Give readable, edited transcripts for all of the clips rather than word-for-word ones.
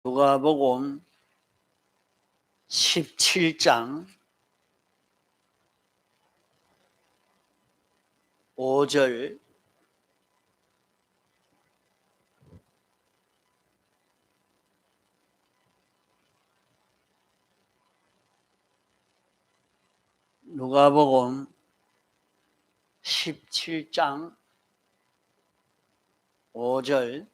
누가복음 17장 5절 누가복음 17장 5절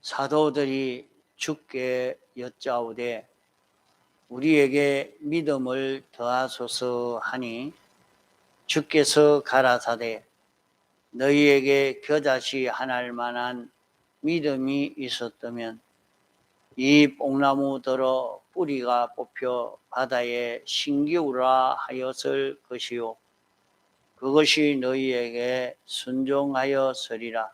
사도들이 주께 여짜오되 우리에게 믿음을 더하소서 하니 주께서 가라사대 너희에게 겨자씨 하나일 만한 믿음이 있었다면 이 뽕나무더러 뿌리가 뽑혀 바다에 신기우라 하였을 것이요 그것이 너희에게 순종하였으리라.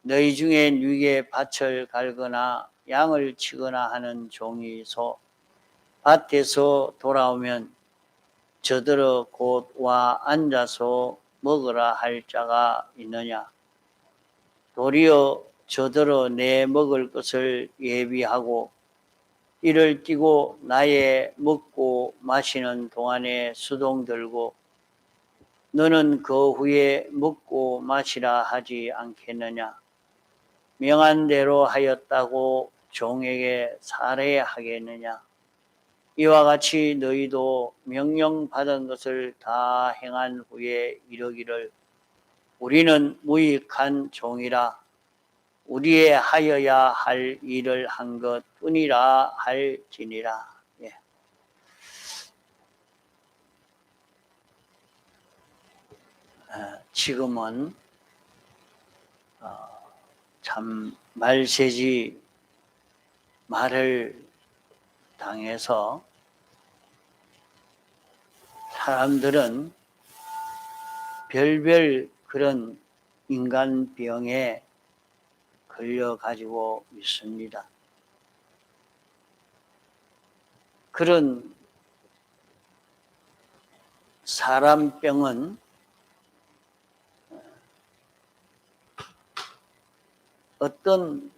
너희 중에 누이의 밭을 갈거나 양을 치거나 하는 종이 있어 밭에서 돌아오면 저들어 곧 와 앉아서 먹으라 할 자가 있느냐. 도리어 저들어 내 먹을 것을 예비하고 이를 띠고 나의 먹고 마시는 동안에 수동 들고 너는 그 후에 먹고 마시라 하지 않겠느냐. 명한 대로 하였다고 종에게 살해하겠느냐. 이와 같이 너희도 명령받은 것을 다 행한 후에 이르기를 우리는 무익한 종이라 우리의 하여야 할 일을 한 것뿐이라 할지니라. 예. 지금은 참 말세지 말을 당해서 사람들은 별별 그런 인간병에 걸려가지고 있습니다. 그런 사람병은 어떤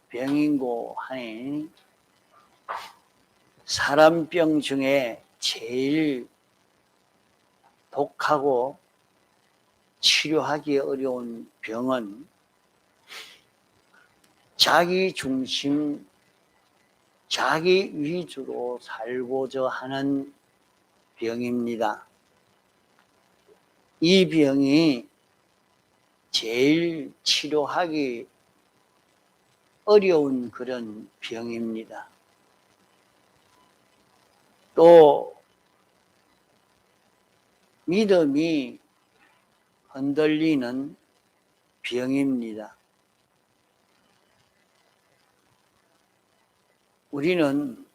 병인고 하니 사람병 중에 제일 독하고 치료하기 어려운 병은 자기 중심, 자기 위주로 살고자 하는 병입니다. 이 병이 제일 치료하기 어려운 그런 병입니다. 또 믿음이 흔들리는 병입니다. 우리는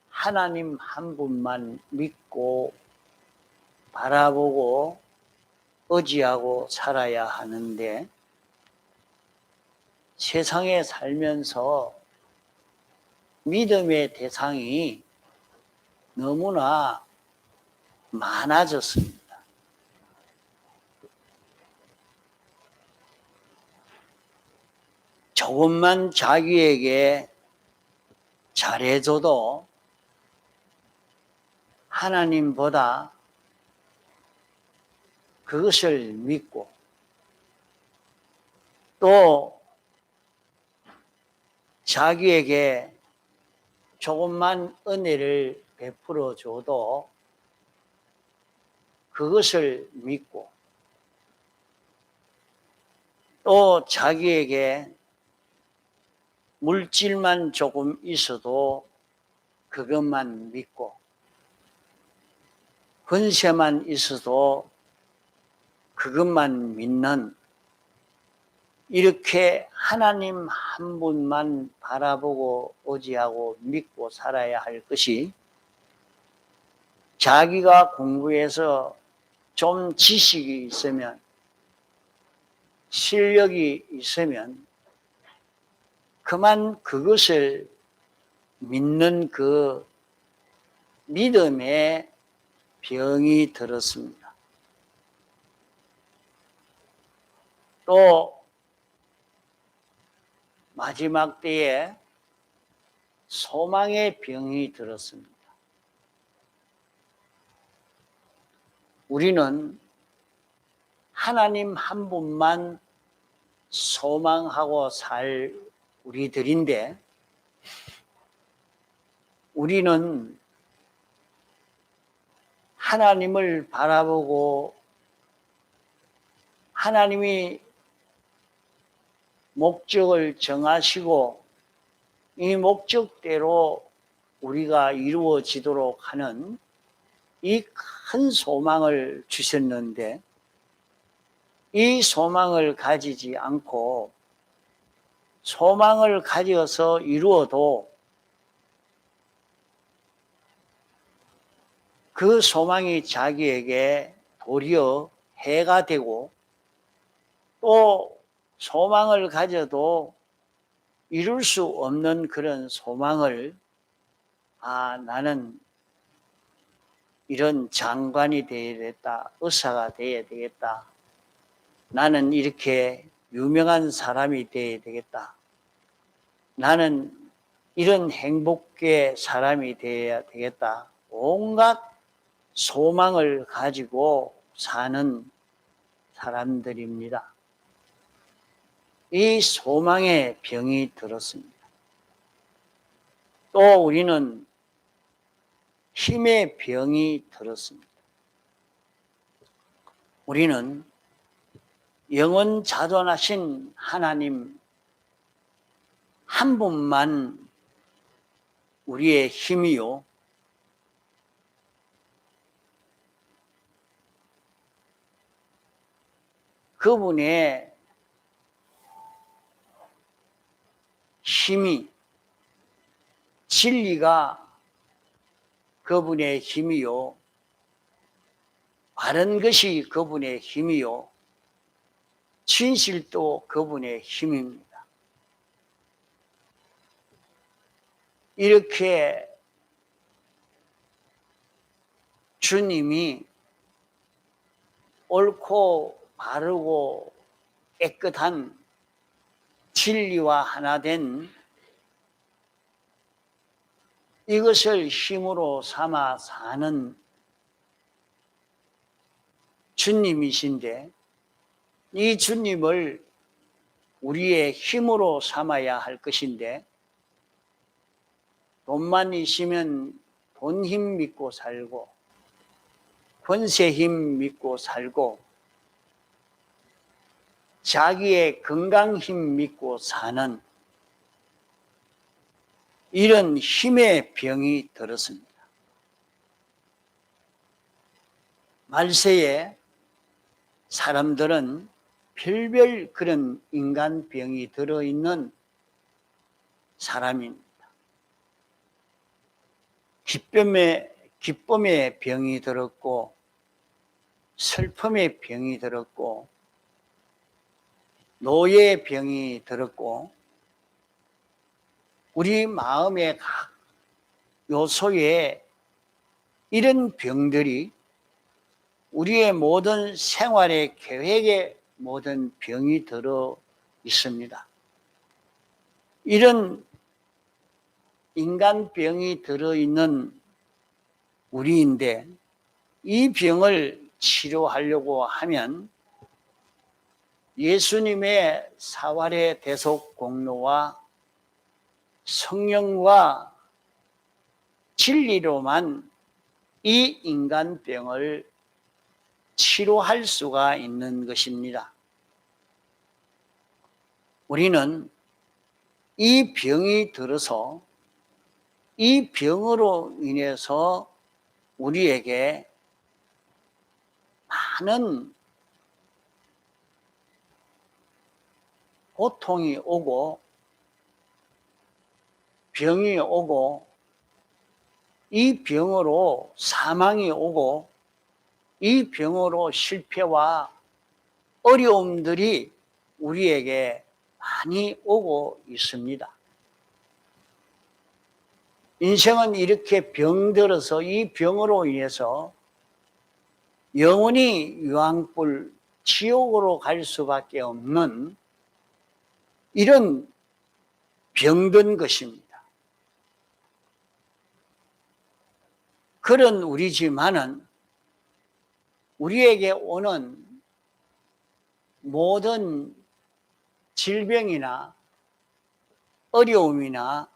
하나님 한 분만 믿고 바라보고 의지하고 살아야 하는데 세상에 살면서 믿음의 대상이 너무나 많아졌습니다. 조금만 자기에게 잘해줘도 하나님보다 그것을 믿고 또 자기에게 조금만 은혜를 베풀어 줘도 그것을 믿고 또 자기에게 물질만 조금 있어도 그것만 믿고 권세만 있어도 그것만 믿는 이렇게 하나님 한 분만 바라보고 의지하고 믿고 살아야 할 것이 자기가 공부해서 좀 지식이 있으면 실력이 있으면 그만 그것을 믿는 그 믿음의 병이 들었습니다. 또 마지막 때에 소망의 병이 들었습니다. 우리는 하나님 한 분만 소망하고 살 우리들인데, 우리는 하나님을 바라보고 하나님이 목적을 정하시고 이 목적대로 우리가 이루어지도록 하는 이 큰 소망을 주셨는데, 이 소망을 가지지 않고 소망을 가져서 이루어도 그 소망이 자기에게 도리어 해가 되고, 또 소망을 가져도 이룰 수 없는 그런 소망을, 나는 이런 장관이 되어야 되겠다, 의사가 되어야 되겠다, 나는 이렇게 유명한 사람이 되어야 되겠다, 나는 이런 행복의 사람이 되어야 되겠다, 온갖 소망을 가지고 사는 사람들입니다. 이 소망의 병이 들었습니다. 또 우리는 힘의 병이 들었습니다. 우리는 영원자존하신 하나님 한 분만 우리의 힘이요, 그분의 힘이, 진리가 그분의 힘이요, 바른 것이 그분의 힘이요, 진실도 그분의 힘입니다. 이렇게 주님이 옳고 바르고 깨끗한 진리와 하나 된 이것을 힘으로 삼아 사는 주님이신데, 이 주님을 우리의 힘으로 삼아야 할 것인데, 돈만 있으면 돈 힘 믿고 살고, 권세 힘 믿고 살고, 자기의 건강 힘 믿고 사는 이런 힘의 병이 들었습니다. 말세에 사람들은 별별 그런 인간병이 들어있는 사람입니다. 기쁨의 병이 들었고, 슬픔의 병이 들었고, 노예의 병이 들었고, 우리 마음의 각 요소에 이런 병들이 우리의 모든 생활의 계획에 모든 병이 들어 있습니다. 이런 인간병이 들어있는 우리인데, 이 병을 치료하려고 하면 예수님의 사활의 대속 공로와 성령과 진리로만 이 인간병을 치료할 수가 있는 것입니다. 우리는 이 병이 들어서 이 병으로 인해서 우리에게 많은 고통이 오고 병이 오고, 이 병으로 사망이 오고, 이 병으로 실패와 어려움들이 우리에게 많이 오고 있습니다. 인생은 이렇게 병들어서 이 병으로 인해서 영원히 유황불 지옥으로 갈 수밖에 없는 이런 병든 것입니다. 그런 우리지만은 우리에게 오는 모든 질병이나 어려움이나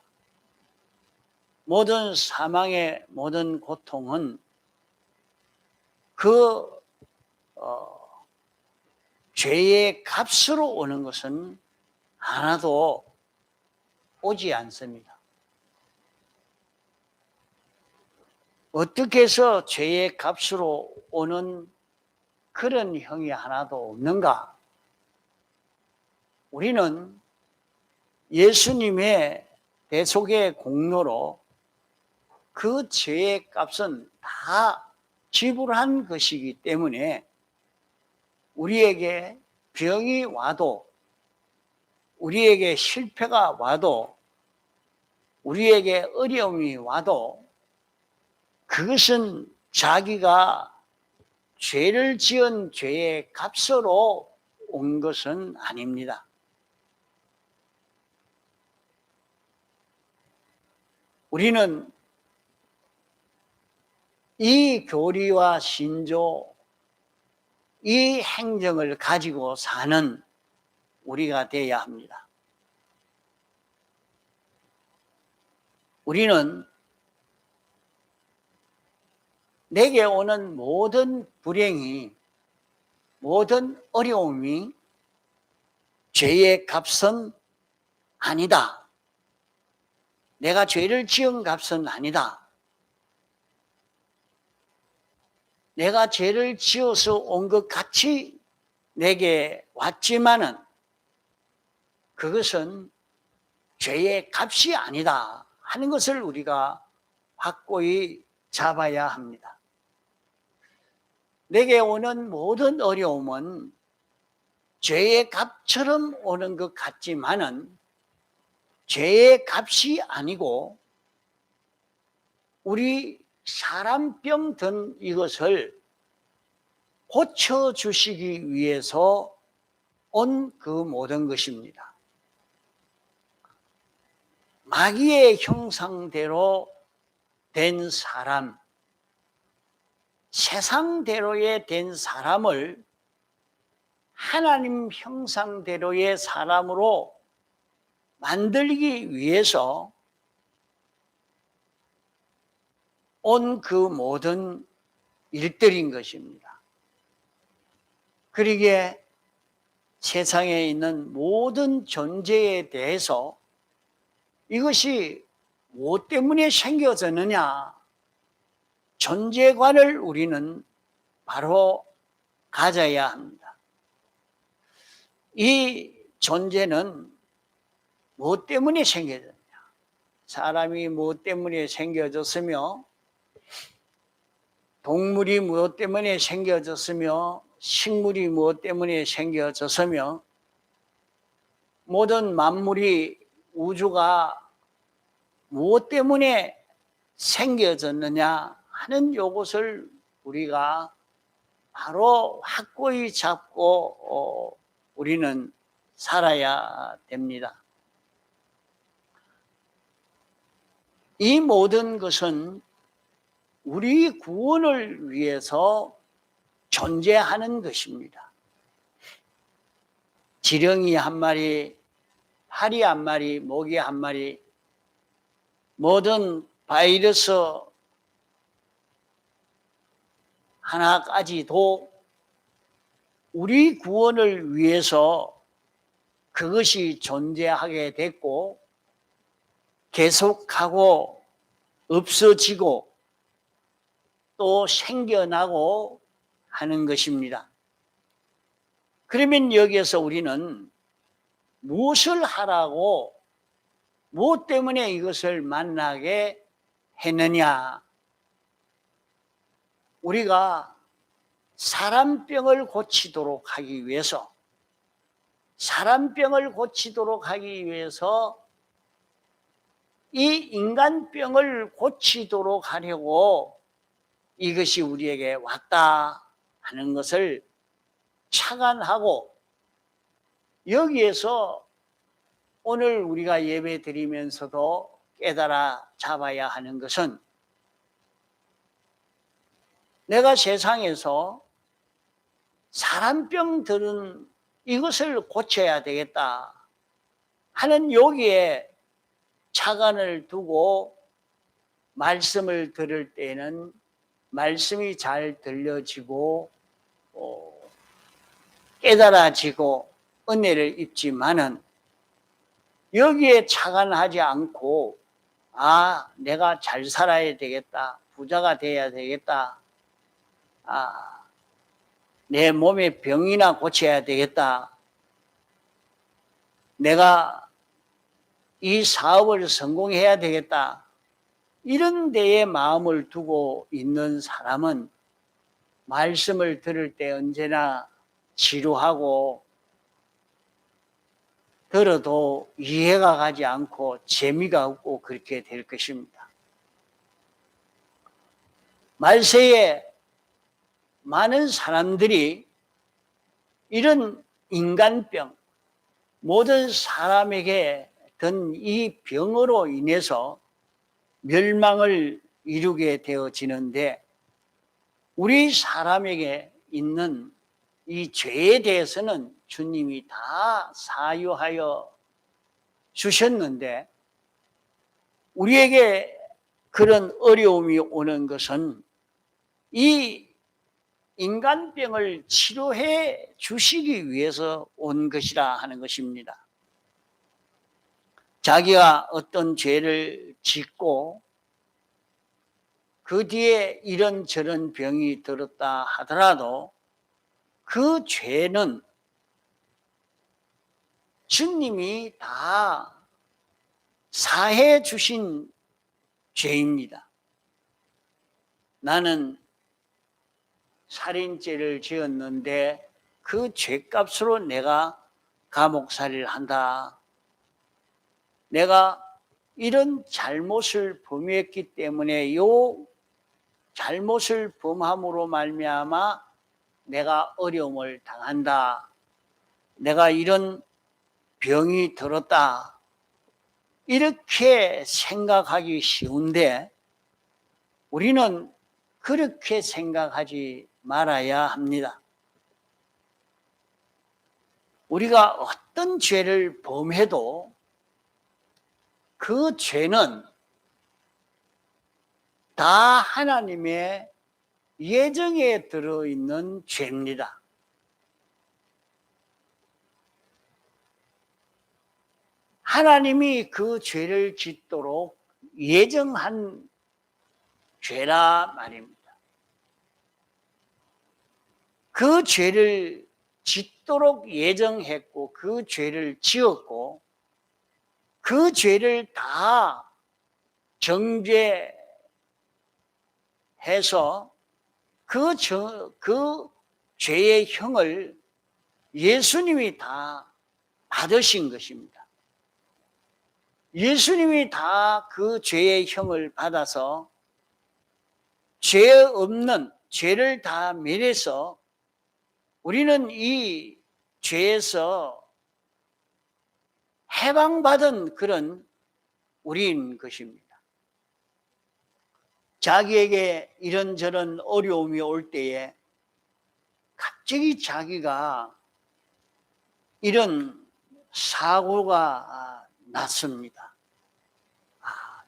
모든 사망의 모든 고통은 그 죄의 값으로 오는 것은 하나도 오지 않습니다. 어떻게 해서 죄의 값으로 오는 그런 형이 하나도 없는가? 우리는 예수님의 대속의 공로로 그 죄의 값은 다 지불한 것이기 때문에 우리에게 병이 와도, 우리에게 실패가 와도, 우리에게 어려움이 와도 그것은 자기가 죄를 지은 죄의 값으로 온 것은 아닙니다. 우리는 이 교리와 신조, 이 행정을 가지고 사는 우리가 되어야 합니다. 우리는 내게 오는 모든 불행이, 모든 어려움이 죄의 값은 아니다. 내가 죄를 지은 값은 아니다. 내가 죄를 지어서 온 것 같이 내게 왔지만은 그것은 죄의 값이 아니다 하는 것을 우리가 확고히 잡아야 합니다. 내게 오는 모든 어려움은 죄의 값처럼 오는 것 같지만은 죄의 값이 아니고 우리 사람병 든 이것을 고쳐주시기 위해서 온 그 모든 것입니다. 마귀의 형상대로 된 사람, 세상대로의 된 사람을 하나님 형상대로의 사람으로 만들기 위해서 온 그 모든 일들인 것입니다. 그러기에 세상에 있는 모든 존재에 대해서 이것이 무엇 때문에 생겨졌느냐, 존재관을 우리는 바로 가져야 합니다. 이 존재는 무엇 때문에 생겨졌냐? 사람이 무엇 때문에 생겨졌으며, 동물이 무엇 때문에 생겨졌으며, 식물이 무엇 때문에 생겨졌으며, 모든 만물이, 우주가 무엇 때문에 생겨졌느냐 하는 이것을 우리가 바로 확고히 잡고 우리는 살아야 됩니다. 이 모든 것은 우리 구원을 위해서 존재하는 것입니다. 지렁이 한 마리, 파리 한 마리, 모기 한 마리, 모든 바이러스 하나까지도 우리 구원을 위해서 그것이 존재하게 됐고 계속하고 없어지고 또 생겨나고 하는 것입니다. 그러면 여기에서 우리는 무엇을 하라고, 무엇 때문에 이것을 만나게 했느냐? 우리가 사람병을 고치도록 하기 위해서, 사람병을 고치도록 하기 위해서 이 인간병을 고치도록 하려고 이것이 우리에게 왔다 하는 것을 착안하고 여기에서 오늘 우리가 예배 드리면서도 깨달아 잡아야 하는 것은 내가 세상에서 사람병들은 이것을 고쳐야 되겠다 하는 여기에 착안을 두고 말씀을 들을 때는 말씀이 잘 들려지고 깨달아지고 은혜를 입지만은 여기에 착안하지 않고 내가 잘 살아야 되겠다, 부자가 돼야 되겠다, 내 몸의 병이나 고쳐야 되겠다, 내가 이 사업을 성공해야 되겠다, 이런 데에 마음을 두고 있는 사람은 말씀을 들을 때 언제나 지루하고 들어도 이해가 가지 않고 재미가 없고 그렇게 될 것입니다. 말세에 많은 사람들이 이런 인간병, 모든 사람에게 든 이 병으로 인해서 멸망을 이루게 되어지는데 우리 사람에게 있는 이 죄에 대해서는 주님이 다 사유하여 주셨는데 우리에게 그런 어려움이 오는 것은 이 인간병을 치료해 주시기 위해서 온 것이라 하는 것입니다. 자기가 어떤 죄를 짓고 그 뒤에 이런저런 병이 들었다 하더라도 그 죄는 주님이 다 사해 주신 죄입니다. 나는 살인죄를 지었는데 그 죄값으로 내가 감옥살이를 한다. 내가 이런 잘못을 범했기 때문에 요 잘못을 범함으로 말미암아 내가 어려움을 당한다. 내가 이런 병이 들었다. 이렇게 생각하기 쉬운데 우리는 그렇게 생각하지 말아야 합니다. 우리가 어떤 죄를 범해도 그 죄는 다 하나님의 예정에 들어있는 죄입니다. 하나님이 그 죄를 짓도록 예정한 죄라 말입니다. 그 죄를 짓도록 예정했고 그 죄를 지었고 그 죄를 다 정죄해서 그 죄의 형을 예수님이 다 받으신 것입니다. 예수님이 다 그 죄의 형을 받아서 죄 없는 죄를 다 멸해서 우리는 이 죄에서 해방받은 그런 우리인 것입니다. 자기에게 이런저런 어려움이 올 때에 갑자기 자기가 이런 사고가 났습니다.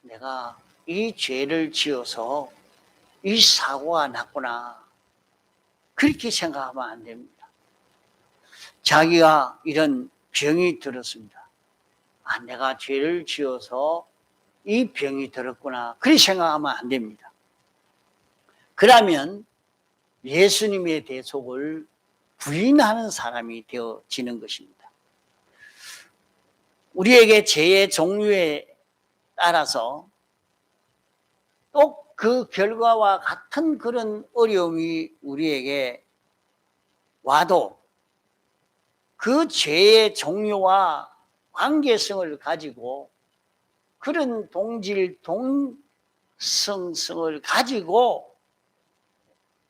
내가 이 죄를 지어서 이 사고가 났구나. 그렇게 생각하면 안 됩니다. 자기가 이런 병이 들었습니다. 내가 죄를 지어서 이 병이 들었구나. 그렇게 생각하면 안 됩니다. 그러면 예수님의 대속을 부인하는 사람이 되어지는 것입니다. 우리에게 죄의 종류에 따라서 또 그 결과와 같은 그런 어려움이 우리에게 와도 그 죄의 종류와 관계성을 가지고 그런 동질, 동성성을 가지고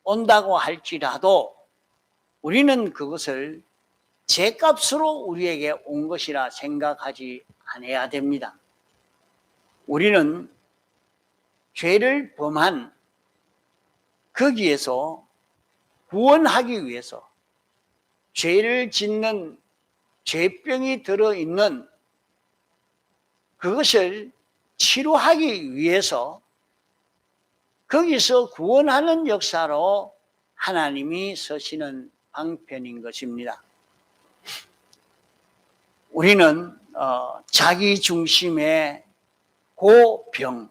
온다고 할지라도 우리는 그것을 죄값으로 우리에게 온 것이라 생각하지 않아야 됩니다. 우리는 죄를 범한 거기에서 구원하기 위해서 죄를 짓는 죄병이 들어있는 그것을 치료하기 위해서 거기서 구원하는 역사로 하나님이 서시는 방편인 것입니다. 우리는 자기 중심의 고병,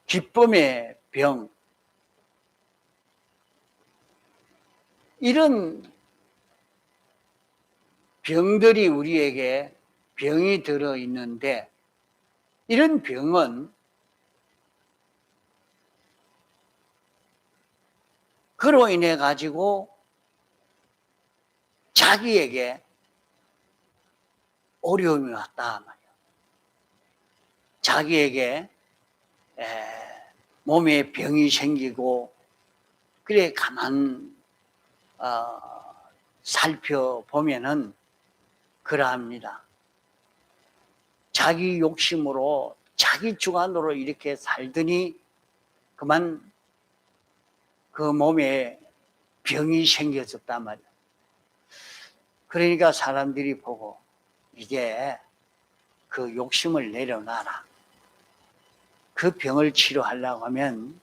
기쁨의 병, 이런 병들이 우리에게 병이 들어있는데, 이런 병은 그로 인해 가지고 자기에게 어려움이 왔다 말이야. 자기에게 몸에 병이 생기고, 그래 가만 살펴보면은 그러합니다. 자기 욕심으로 자기 주관으로 이렇게 살더니 그만 그 몸에 병이 생겨졌단 말이야. 그러니까 사람들이 보고 이제 그 욕심을 내려놔라. 그 병을 치료하려고 하면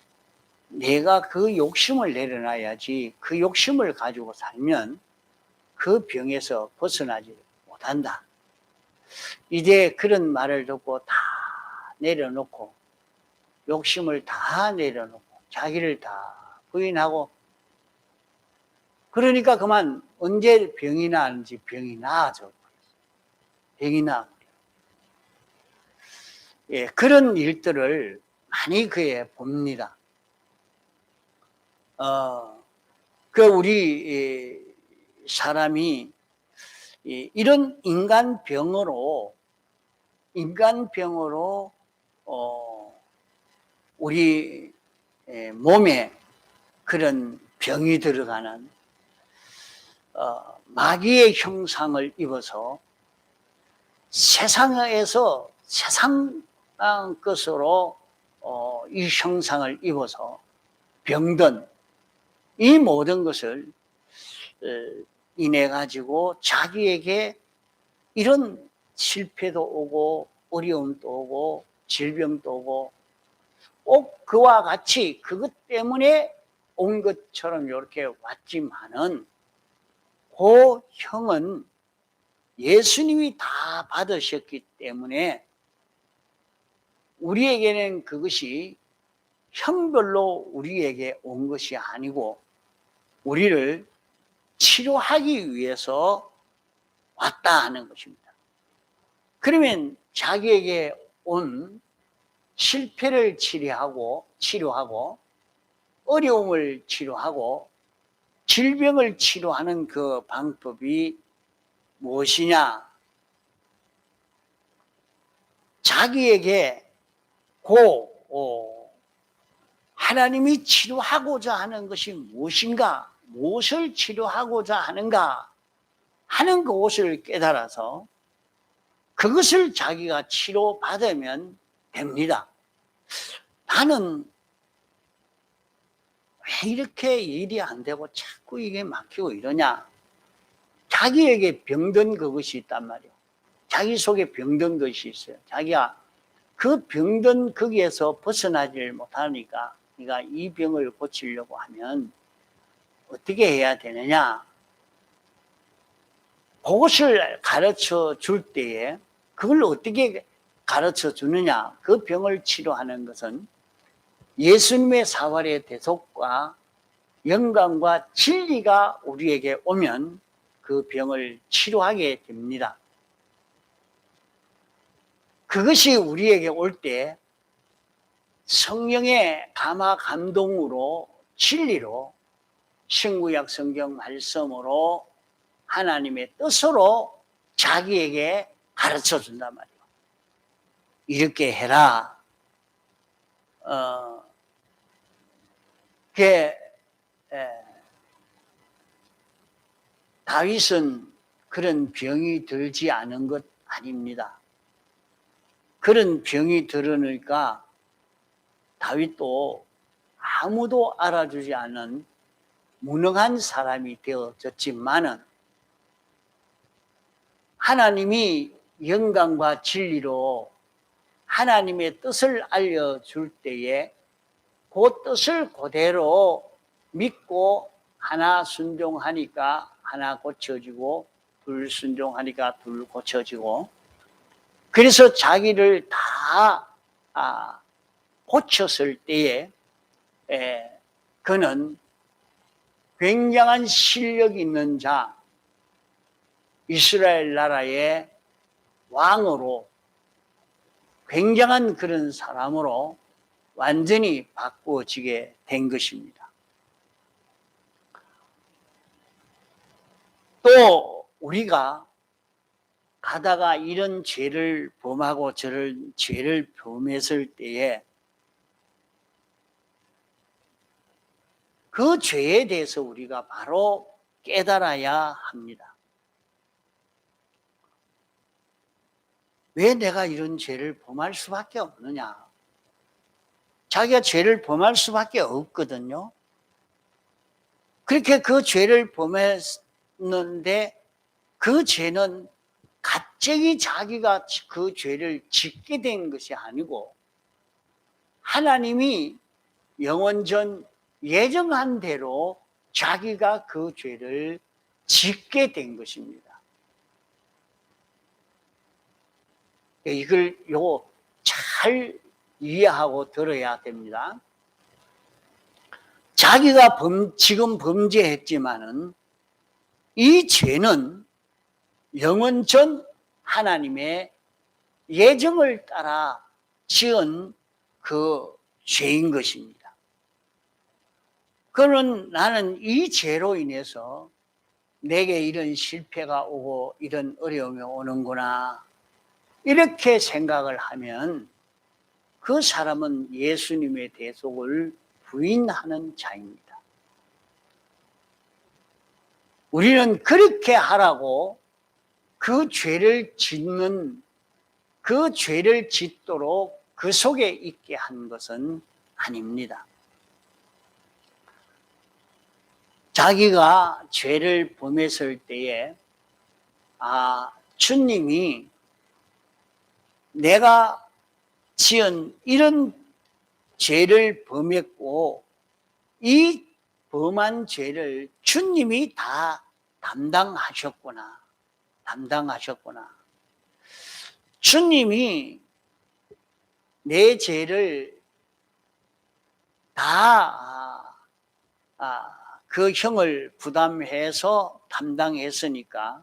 내가 그 욕심을 내려놔야지, 그 욕심을 가지고 살면 그 병에서 벗어나지 못한다. 이제 그런 말을 듣고 다 내려놓고, 욕심을 다 내려놓고, 자기를 다 부인하고, 그러니까 그만 언제 병이 나는지 병이 나아져 버렸어요. 병이 나아버려요. 예, 그런 일들을 많이 그에 봅니다. 우리 사람이 이런 인간병으로 우리 몸에 그런 병이 들어가는 마귀의 형상을 입어서 세상에서 세상 것으로 이 형상을 입어서 병든 이 모든 것을 인해 가지고 자기에게 이런 실패도 오고 어려움도 오고 질병도 오고, 꼭 그와 같이 그것 때문에 온 것처럼 이렇게 왔지만은, 그 형은 예수님이 다 받으셨기 때문에 우리에게는 그것이 형별로 우리에게 온 것이 아니고 우리를 치료하기 위해서 왔다 하는 것입니다. 그러면 자기에게 온 실패를 치료하고 어려움을 치료하고 질병을 치료하는 그 방법이 무엇이냐? 자기에게 하나님이 치료하고자 하는 것이 무엇인가? 무엇을 치료하고자 하는가? 하는 그것을 깨달아서 그것을 자기가 치료받으면 됩니다. 나는 왜 이렇게 일이 안 되고 자꾸 이게 막히고 이러냐? 자기에게 병든 그것이 있단 말이에요. 자기 속에 병든 것이 있어요. 자기가 그 병든 거기에서 벗어나질 못하니까, 네가 이 병을 고치려고 하면 어떻게 해야 되느냐? 그것을 가르쳐 줄 때에 그걸 어떻게 가르쳐 주느냐? 그 병을 치료하는 것은 예수님의 사활의 대속과 영광과 진리가 우리에게 오면 그 병을 치료하게 됩니다. 그것이 우리에게 올 때 성령의 감화 감동으로, 진리로, 신구약 성경 말씀으로, 하나님의 뜻으로 자기에게 가르쳐 준단 말이에요. 이렇게 해라. 게 다윗은 그런 병이 들지 않은 것 아닙니다. 그런 병이 들으니까 다윗도 아무도 알아주지 않은 무능한 사람이 되어졌지만은 하나님이 영광과 진리로 하나님의 뜻을 알려줄 때에 그 뜻을 그대로 믿고 하나 순종하니까 하나 고쳐지고 둘 순종하니까 둘 고쳐지고 그래서 자기를 다 고쳤을 때에 그는 굉장한 실력 있는 자 이스라엘 나라의 왕으로 굉장한 그런 사람으로 완전히 바꾸어지게 된 것입니다. 또 우리가 가다가 이런 죄를 범하고 저런 죄를 범했을 때에 그 죄에 대해서 우리가 바로 깨달아야 합니다. 왜 내가 이런 죄를 범할 수밖에 없느냐? 자기가 죄를 범할 수밖에 없거든요. 그렇게 그 죄를 범했는데 그 죄는 갑자기 자기가 그 죄를 짓게 된 것이 아니고 하나님이 영원전 예정한 대로 자기가 그 죄를 짓게 된 것입니다. 이걸 잘 이해하고 들어야 됩니다. 자기가 지금 범죄했지만은 이 죄는 영원전 하나님의 예정을 따라 지은 그 죄인 것입니다. 그러면 나는 이 죄로 인해서 내게 이런 실패가 오고 이런 어려움이 오는구나 이렇게 생각을 하면 그 사람은 예수님의 대속을 부인하는 자입니다. 우리는 그렇게 하라고 그 죄를 짓는 그 죄를 짓도록 그 속에 있게 한 것은 아닙니다. 자기가 죄를 범했을 때에 주님이 내가 지은 이런 죄를 범했고 이 범한 죄를 주님이 다 담당하셨구나. 주님이 내 죄를 다 그 형을 부담해서 담당했으니까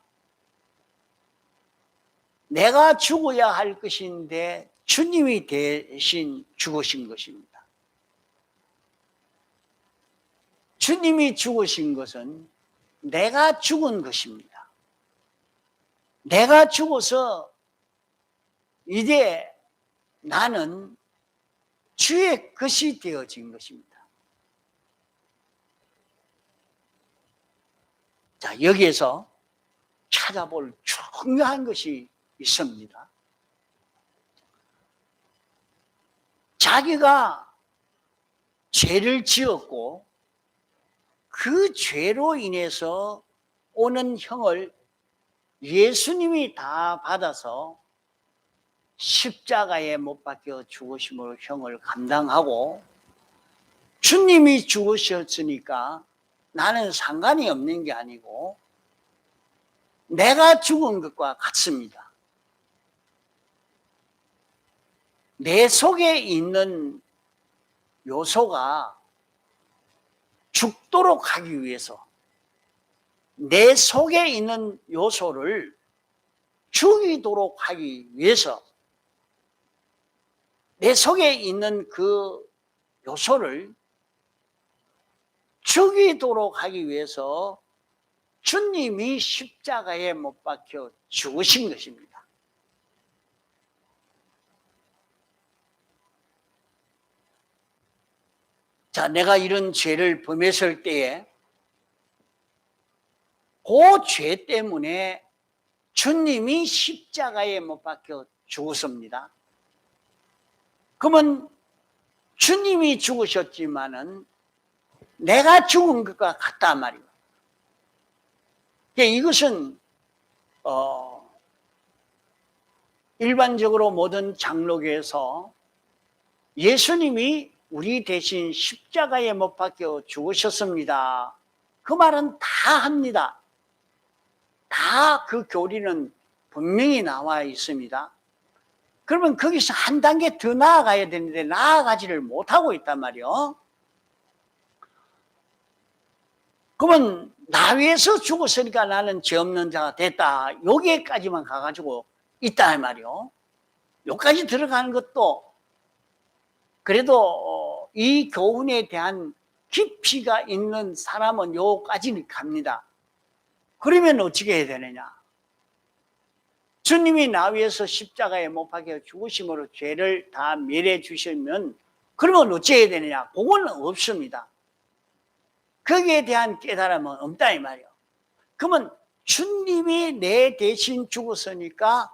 내가 죽어야 할 것인데 주님이 대신 죽으신 것입니다. 주님이 죽으신 것은 내가 죽은 것입니다. 내가 죽어서 이제 나는 주의 것이 되어진 것입니다. 자, 여기에서 찾아볼 중요한 것이 있습니다. 자기가 죄를 지었고 그 죄로 인해서 오는 형을 예수님이 다 받아서 십자가에 못 박혀 죽으심으로 형을 감당하고 주님이 죽으셨으니까 나는 상관이 없는 게 아니고 내가 죽은 것과 같습니다. 내 속에 있는 요소가 죽도록 하기 위해서 내 속에 있는 요소를 죽이도록 하기 위해서 내 속에 있는 그 요소를 죽이도록 하기 위해서 주님이 십자가에 못 박혀 죽으신 것입니다. 자, 내가 이런 죄를 범했을 때에 그 죄 때문에 주님이 십자가에 못 박혀 죽었습니다. 그러면 주님이 죽으셨지만은 내가 죽은 것과 같단 말이에요. 이것은 일반적으로 모든 장로교에서 예수님이 우리 대신 십자가에 못 박혀 죽으셨습니다. 그 말은 다 합니다. 다 그 교리는 분명히 나와 있습니다. 그러면 거기서 한 단계 더 나아가야 되는데 나아가지를 못하고 있단 말이에요. 그러면 나 위해서 죽었으니까 나는 죄 없는 자가 됐다. 여기까지만 가가지고 있다 말이에요. 여기까지 들어가는 것도 그래도 이 교훈에 대한 깊이가 있는 사람은 여기까지는 갑니다. 그러면 어떻게 해야 되느냐? 주님이 나 위해서 십자가에 못 박혀 죽으심으로 죄를 다 멸해 주시면 그러면 어찌해야 되느냐? 그건 없습니다. 거기에 대한 깨달음은 없다 이 말이에요. 그러면 주님이 내 대신 죽었으니까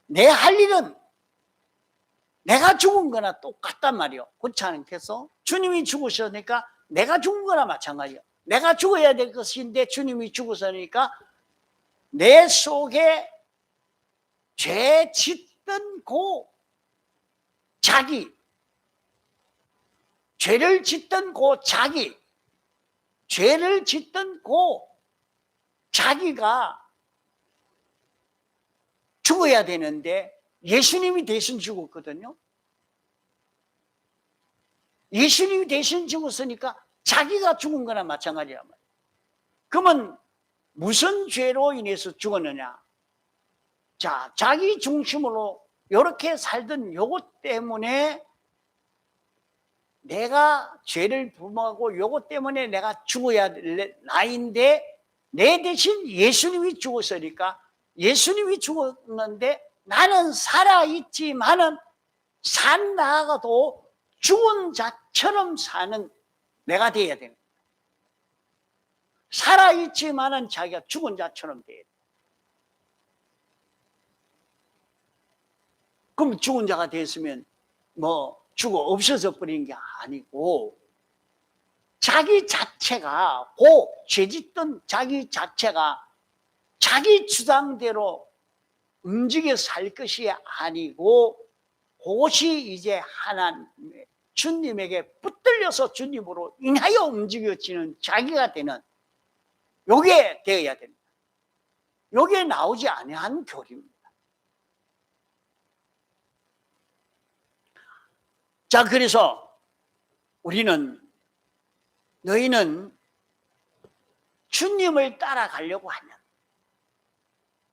내 할 일은 내가 죽은 거나 똑같단 말이에요. 그렇지 않겠어? 주님이 죽으셨으니까 내가 죽은 거나 마찬가지예요. 내가 죽어야 될 것인데 주님이 죽으셨으니까 내 속에 죄 짓던 그 자기, 죄를 짓던 그 자기, 죄를 짓던 그 자기가 죽어야 되는데 예수님이 대신 죽었거든요. 예수님이 대신 죽었으니까 자기가 죽은 거나 마찬가지란 말이에요. 그러면 무슨 죄로 인해서 죽었느냐? 자, 자기 중심으로 이렇게 살던 요것 때문에 내가 죄를 범하고 요것 때문에 내가 죽어야 될 나인데 내 대신 예수님이 죽었으니까 예수님이 죽었는데 나는 살아있지만은 산 나아가도 죽은 자처럼 사는 내가 돼야 되는 거예요. 살아있지만은 자기가 죽은 자처럼 돼야 돼요. 그럼 죽은 자가 됐으면 뭐 죽어 없어져 버린 게 아니고 자기 자체가 죄짓던 자기 자체가 자기 주장대로 움직여 살 것이 아니고 그것이 이제 하나님 주님에게 붙들려서 주님으로 인하여 움직여지는 자기가 되는 요게 되어야 됩니다. 요게 나오지 아니한 교리입니다. 자, 그래서 우리는 너희는 주님을 따라가려고 하면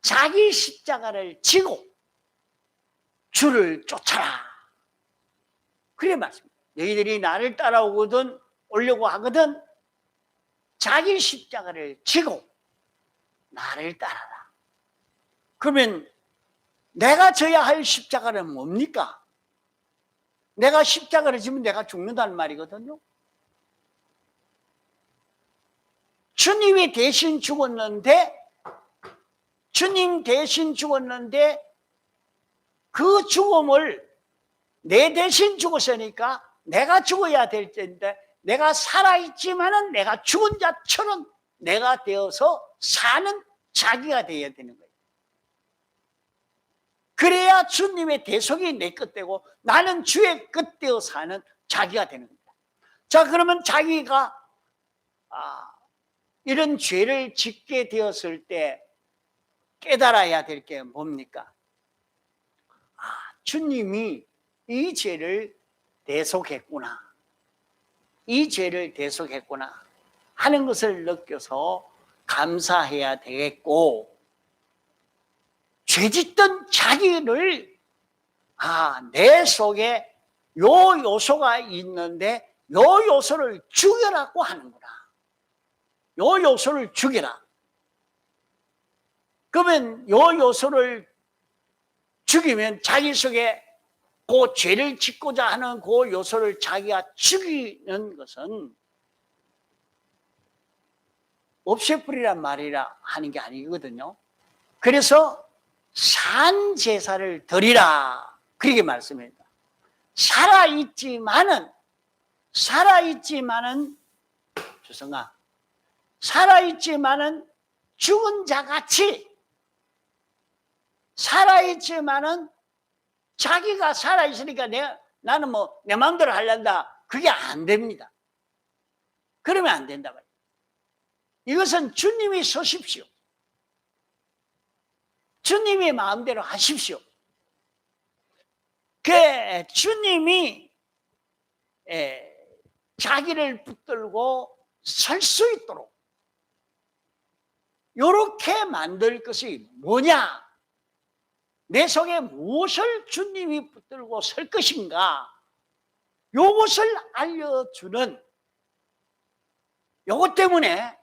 자기 십자가를 지고 주를 쫓아라. 그래 맞습니다. 너희들이 나를 따라오거든 오려고 하거든 자기 십자가를 지고 나를 따라라. 그러면 내가 져야 할 십자가는 뭡니까? 내가 십자가를 지면 내가 죽는다는 말이거든요. 주님이 대신 죽었는데 주님 대신 죽었는데 그 죽음을 내 대신 죽었으니까 내가 죽어야 될 텐데 내가 살아있지만은 내가 죽은 자처럼 내가 되어서 사는 자기가 되어야 되는 거예요. 그래야 주님의 대속이 내 끝되고 나는 주의 끝되어 사는 자기가 되는 겁니다. 자, 그러면 자기가 이런 죄를 짓게 되었을 때 깨달아야 될 게 뭡니까? 주님이 이 죄를 대속했구나. 이 죄를 대속했구나 하는 것을 느껴서 감사해야 되겠고 죄짓던 자기를 내 속에 요 요소가 있는데 요 요소를 죽여라고 하는구나. 요 요소를 죽여라. 그러면 요 요소를 죽이면 자기 속에 그 죄를 짓고자 하는 그 요소를 자기가 죽이는 것은 없애버리란 말이라 하는 게 아니거든요. 그래서 산 제사를 드리라 그렇게 말씀합니다. 살아있지만은 주성아, 살아있지만은 죽은 자같이, 살아있지만은 자기가 살아있으니까 나는 뭐 내 마음대로 하려다, 그게 안 됩니다. 그러면 안 된다 말이에요. 이것은 주님이 서십시오. 주님이 마음대로 하십시오. 그 주님이 자기를 붙들고 설 수 있도록 이렇게 만들 것이 뭐냐? 내 속에 무엇을 주님이 붙들고 설 것인가? 이것을 알려주는, 이것 때문에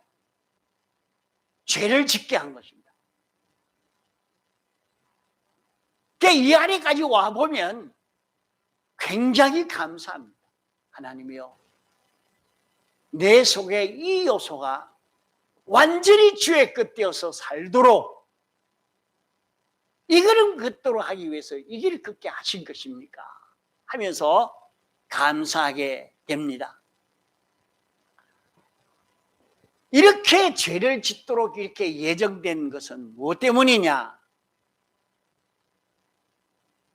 죄를 짓게 한 것입니다. 이 안에까지 와보면 굉장히 감사합니다. 하나님이요, 내 속에 이 요소가 완전히 주의 끝되어서 살도록, 이거는 걷도록 하기 위해서 이 길을 걷게 하신 것입니까? 하면서 감사하게 됩니다. 이렇게 죄를 짓도록 이렇게 예정된 것은 무엇 때문이냐?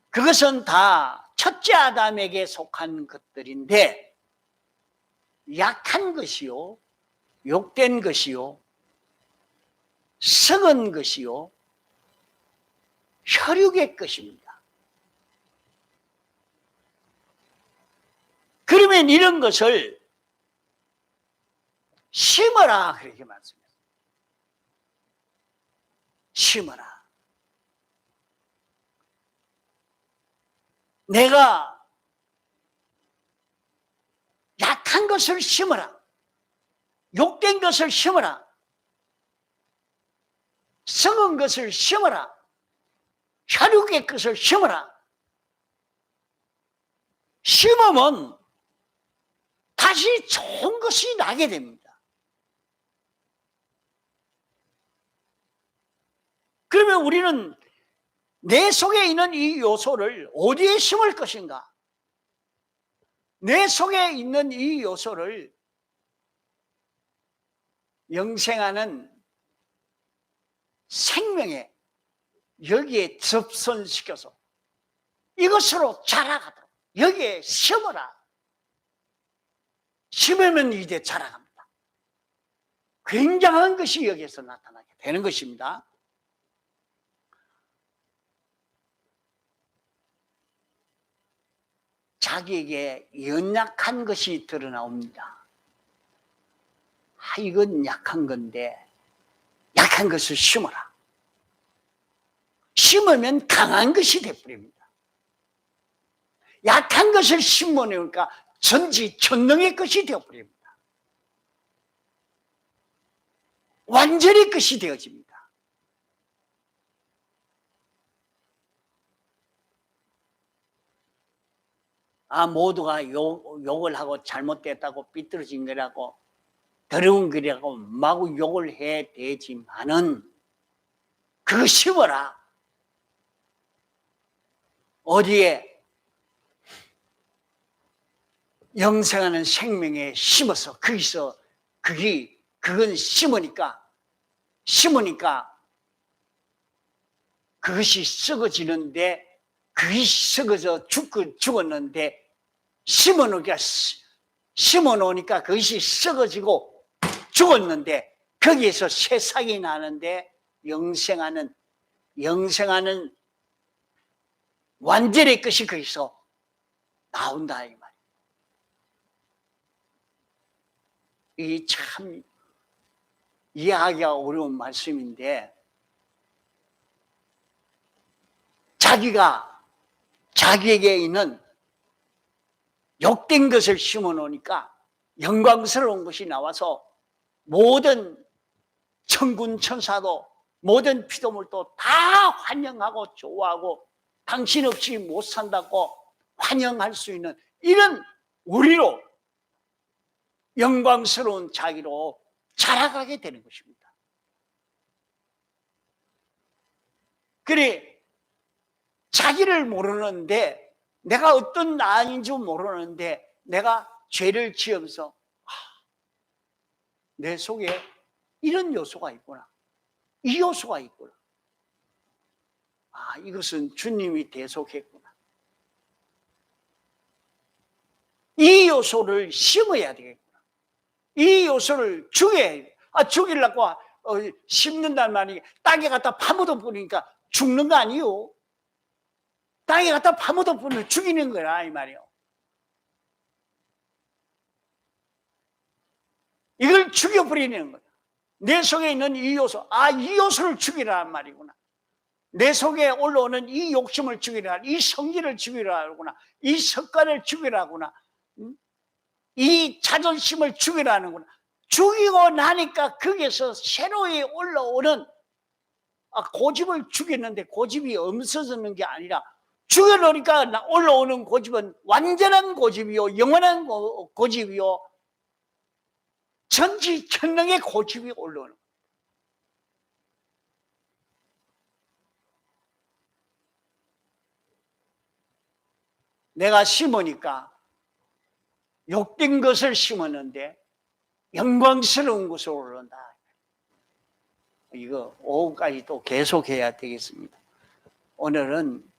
그것은 다 첫째 아담에게 속한 것들인데, 약한 것이요, 욕된 것이요, 썩은 것이요, 혈육의 것입니다. 그러면 이런 것을 심어라 그렇게 말씀했어요. 심어라. 내가 약한 것을 심어라. 욕된 것을 심어라. 썩은 것을 심어라. 혈육의 것을 심어라. 심으면 다시 좋은 것이 나게 됩니다. 그러면 우리는 내 속에 있는 이 요소를 어디에 심을 것인가? 내 속에 있는 이 요소를 영생하는 생명에, 여기에 접선시켜서 이것으로 자라가도록 여기에 심어라. 심으면 이제 자라갑니다. 굉장한 것이 여기에서 나타나게 되는 것입니다. 자기에게 연약한 것이 드러나옵니다. 이건 약한 건데 약한 것을 심어라. 심으면 강한 것이 되어버립니다. 약한 것을 심어내니까 전지전능의 것이 되어버립니다. 완전히 것이 되어집니다. 모두가 욕을 하고 잘못됐다고 삐뚤어진 거라고 더러운 거라고 마구 욕을 해야 되지만은 그거 심어라. 어디에? 영생하는 생명에 심어서 거기서 그건 심으니까 그것이 썩어지는데, 그것이 썩어져 죽었는데 심어놓으니까 그것이 썩어지고 죽었는데 거기에서 새싹이 나는데 영생하는 완전의 것이 거기서 나온다 이 말이에요. 이게 참 이해하기가 어려운 말씀인데, 자기에게 있는 욕된 것을 심어 놓으니까 영광스러운 것이 나와서 모든 천군 천사도 모든 피조물도 다 환영하고 좋아하고 당신 없이 못 산다고 환영할 수 있는 이런 우리로 영광스러운 자기로 자라가게 되는 것입니다. 그래, 자기를 모르는데, 내가 어떤 나인지 모르는데 내가 죄를 지으면서 내 속에 이런 요소가 있구나, 이 요소가 있구나, 이것은 주님이 대속했구나, 이 요소를 심어야 되겠구나, 이 요소를 죽여야 돼. 죽이려고 심는단 말이에요. 땅에 갖다 파묻어 버리니까 죽는 거 아니에요. 땅에 갖다 파묻어 버리면 죽이는 거야, 이 말이에요. 이걸 죽여버리는 거야. 내 속에 있는 이 요소, 이 요소를 죽이라는 말이구나. 내 속에 올라오는 이 욕심을 죽이라, 이 성질을 죽이라구나, 이 습관을 죽이라구나, 이 자존심을 죽이라는구나. 죽이고 나니까 거기에서 새로이 올라오는 고집을 죽였는데 고집이 없어지는 게 아니라 죽여놓으니까 올라오는 고집은 완전한 고집이요, 영원한 고집이요, 전지전능의 고집이 올라오는 거예요. 내가 심으니까 욕된 것을 심었는데 영광스러운 것을 오른다. 이거 오후까지 또 계속해야 되겠습니다. 오늘은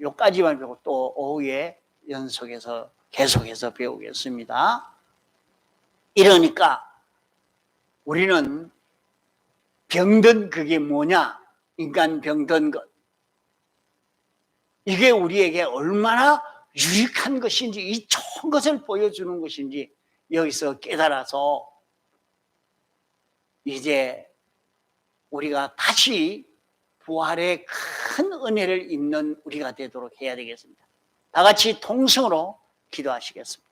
여기까지만 배우고 또 오후에 연속해서 계속해서 배우겠습니다. 이러니까 우리는 병든 그게 뭐냐? 인간 병든 것. 이게 우리에게 얼마나 유익한 것인지, 이 좋은 것을 보여주는 것인지 여기서 깨달아서 이제 우리가 다시 부활의 큰 은혜를 입는 우리가 되도록 해야 되겠습니다. 다 같이 통성으로 기도하시겠습니다.